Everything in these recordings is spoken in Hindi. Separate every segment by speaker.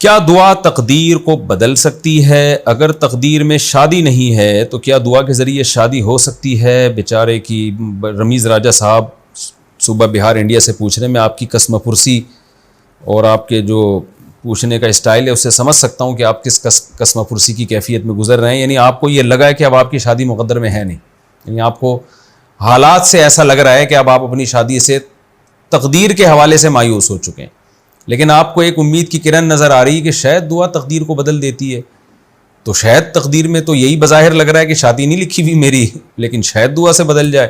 Speaker 1: क्या दुआ तकदीर को बदल सकती है? अगर तकदीर में शादी नहीं है तो क्या दुआ के ज़रिए शादी हो सकती है? बेचारे की रमीज़ राजा साहब सूबा बिहार इंडिया से पूछ रहे हैं। मैं आपकी कसम पुरसी और आपके जो पूछने का स्टाइल है उससे समझ सकता हूँ कि आप किस कसम पुरसी की कैफियत में गुजर रहे हैं। यानी आपको ये लगा है कि अब आपकी शादी मुक़द्दर में है नहीं, यानी आपको हालात से ऐसा लग रहा है कि अब आप अपनी शादी से तकदीर के हवाले से मायूस हो चुके हैं। लेकिन आपको एक उम्मीद की किरण नज़र आ रही है कि शायद दुआ तकदीर को बदल देती है। तो शायद तकदीर में तो यही बज़ाहिर लग रहा है कि शादी नहीं लिखी हुई मेरी, लेकिन शायद दुआ से बदल जाए।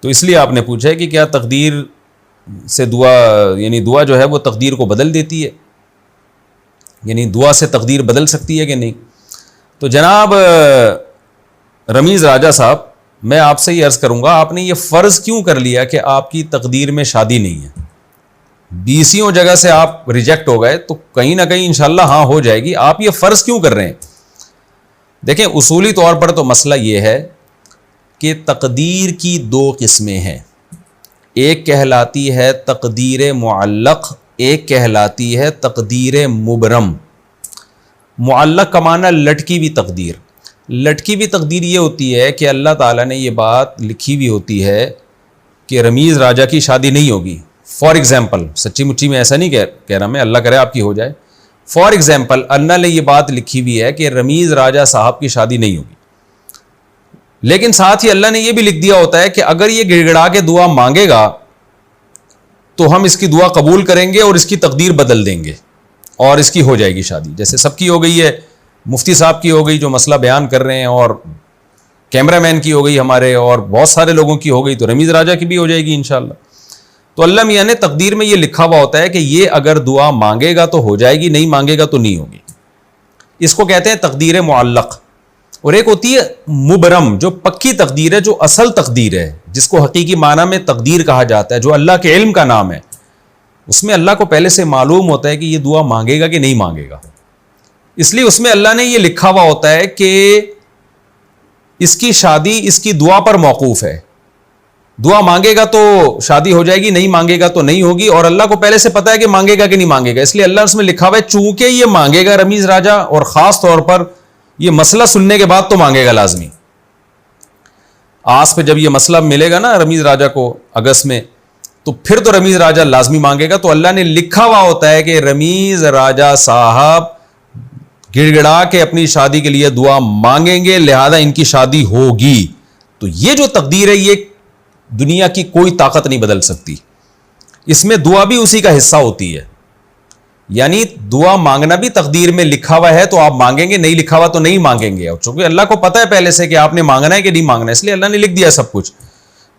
Speaker 1: तो इसलिए आपने पूछा है कि क्या तकदीर से दुआ, यानी दुआ जो है वो तकदीर को बदल देती है, यानी दुआ से तकदीर बदल सकती है कि नहीं। तो जनाब रमीज़ राजा साहब, मैं आपसे ये अर्ज़ करूँगा, आपने ये फ़र्ज़ क्यों कर लिया कि आपकी तकदीर में शादी नहीं है? 20 जगह से आप रिजेक्ट हो गए तो कहीं ना कहीं इंशाल्लाह हाँ हो जाएगी। आप ये फ़र्ज़ क्यों कर रहे हैं? देखें, उसूली तौर पर तो मसला ये है कि तकदीर की 2 किस्में हैं। एक कहलाती है तकदीर मुअल्लक़, एक कहलाती है तकदीर मुबरम। मुअल्लक़ का माना लटकी हुई तकदीर। लटकी हुई तकदीर ये होती है कि अल्लाह ताला ने ये बात लिखी हुई होती है कि रमीज़ राजा की शादी नहीं होगी। फॉर एग्ज़ाम्पल, सच्ची मुच्ची में ऐसा नहीं कह रहा मैं, अल्लाह करे आपकी हो जाए। फॉर एग्ज़ाम्पल, अल्लाह ने ये बात लिखी हुई है कि रमीज़ राजा साहब की शादी नहीं होगी, लेकिन साथ ही अल्लाह ने यह भी लिख दिया होता है कि अगर ये गिड़गिड़ा के दुआ मांगेगा तो हम इसकी दुआ कबूल करेंगे और इसकी तकदीर बदल देंगे और इसकी हो जाएगी शादी। जैसे सबकी हो गई है, मुफ्ती साहब की हो गई जो मसला बयान कर रहे हैं, और कैमरामैन की हो गई हमारे, और बहुत सारे लोगों की हो गई, तो रमीज़ राजा की भी हो जाएगी इंशाअल्लाह। तो अल्लाह मियाँ ने तकदीर में ये लिखा हुआ होता है कि ये अगर दुआ मांगेगा तो हो जाएगी, नहीं मांगेगा तो नहीं होगी। इसको कहते हैं तकदीर मुअल्लक़। और एक होती है मुबरम, जो पक्की तकदीर है, जो असल तकदीर है, जिसको हकीकी माना में तकदीर कहा जाता है, जो अल्लाह के इल्म का नाम है। उसमें अल्लाह को पहले से मालूम होता है कि ये दुआ मांगेगा कि नहीं मांगेगा, इसलिए उसमें अल्लाह ने ये लिखा हुआ होता है कि इसकी शादी इसकी दुआ पर मौकूफ है। दुआ मांगेगा तो शादी हो जाएगी, नहीं मांगेगा तो नहीं होगी, और अल्लाह को पहले से पता है कि मांगेगा कि नहीं मांगेगा, इसलिए अल्लाह उसमें लिखा हुआ है चूंकि ये मांगेगा रमीज़ राजा, और ख़ास तौर पर ये मसला सुनने के बाद तो मांगेगा लाजमी। आस पे जब ये मसला मिलेगा ना रमीज़ राजा को अगस्त में, तो फिर तो रमीज़ राजा लाजमी मांगेगा। तो अल्लाह ने लिखा हुआ होता है कि रमीज़ राजा साहब गिड़गिड़ा के अपनी शादी के लिए दुआ मांगेंगे, लिहाजा इनकी शादी होगी। तो ये जो तकदीर है, ये दुनिया की कोई ताकत नहीं बदल सकती। इसमें दुआ भी उसी का हिस्सा होती है, यानी दुआ मांगना भी तकदीर में लिखा हुआ है तो आप मांगेंगे, नहीं लिखा हुआ तो नहीं मांगेंगे। और चूंकि अल्लाह को पता है पहले से कि आपने मांगना है कि नहीं मांगना है, इसलिए अल्लाह ने लिख दिया सब कुछ।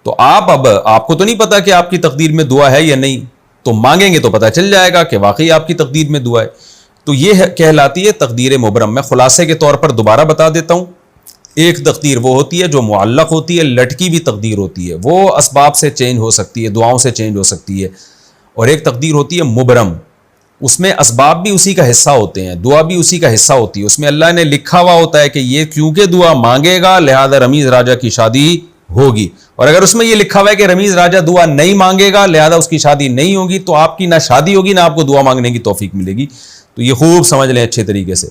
Speaker 1: तो अब आपको तो नहीं पता कि आपकी तकदीर में दुआ है या नहीं, तो मांगेंगे तो पता चल जाएगा कि वाकई आपकी तकदीर में दुआ है। तो यह कहलाती है तकदीर मुबरम। मैं खुलासे के तौर पर दोबारा बता देता हूं। एक तकदीर वो होती है जो मुअल्लक़ होती है, लटकी भी तकदीर होती है, वो असबाब से चेंज हो सकती है, दुआओं से चेंज हो सकती है। और एक तकदीर होती है मुबरम, उसमें असबाब भी उसी का हिस्सा होते हैं, दुआ भी उसी का हिस्सा होती है। उसमें अल्लाह ने लिखा हुआ होता है कि ये क्योंकि दुआ मांगेगा लिहाजा रमीज़ राजा की शादी होगी। और अगर उसमें ये लिखा हुआ है कि रमीज़ राजा दुआ नहीं मांगेगा लिहाजा उसकी शादी नहीं होगी, तो आपकी ना शादी होगी ना आपको दुआ मांगने की तौफीक मिलेगी। तो ये खूब समझ लें अच्छे तरीके से।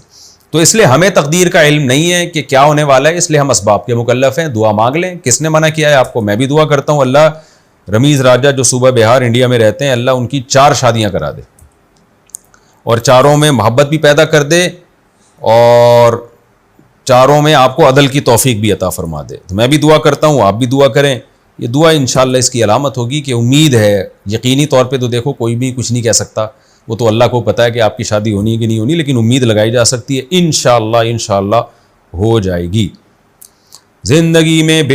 Speaker 1: तो इसलिए हमें तकदीर का इल्म नहीं है कि क्या होने वाला है, इसलिए हम असबाब के मुकल्लफ हैं। दुआ मांग लें, किसने मना किया है आपको? मैं भी दुआ करता हूँ अल्लाह रमीज़ राजा जो सूबा बिहार इंडिया में रहते हैं, अल्लाह उनकी 4 शादियाँ करा दे और चारों में मोहब्बत भी पैदा कर दे और चारों में आपको अदल की तौफीक भी अता फरमा दे। तो मैं भी दुआ करता हूँ, आप भी दुआ करें। ये दुआ इंशाअल्लाह इसकी अलामत होगी कि उम्मीद है। यकीनी तौर पे तो देखो कोई भी कुछ नहीं कह सकता, वो तो अल्लाह को पता है कि आपकी शादी होनी है कि नहीं होनी, लेकिन उम्मीद लगाई जा सकती है। इंशाअल्लाह हो जाएगी। ज़िंदगी में